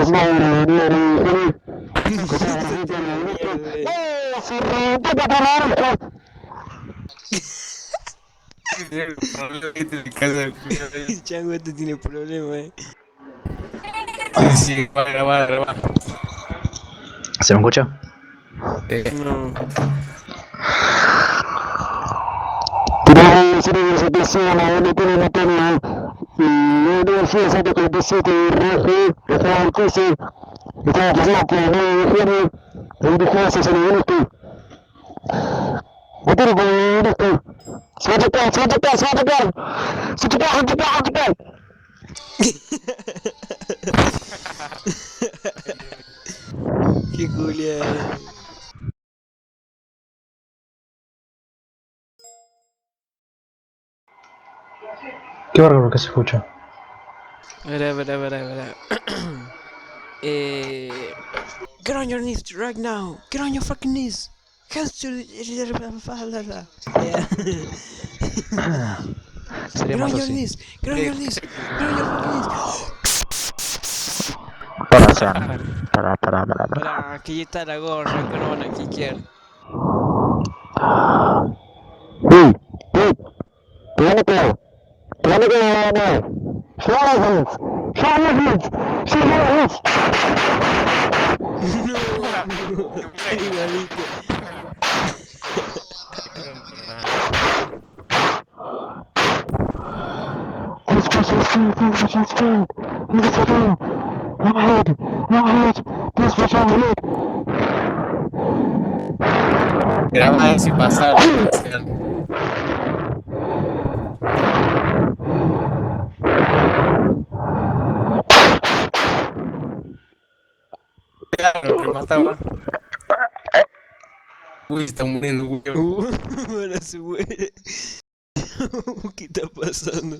Vete a la mierda. Chango, este tiene problemas, Sí, va a grabar. ¿Se me escucha? No. Qué culia. Qué bárbaro que se escucha. Verá. Get on your knees right now. Get on your fucking knees. Hands to the... Yeah. Sería Get más on your así. knees. Get on your knees. Get on your fucking knees. Para, Sam. Para. Para, aquí está la gorra que no van a quiquear. No, igualito. Graba a ver si pasa la canción. Claro, remataba. Uy, está muriendo, güey. Ahora se muere. ¿Qué está pasando?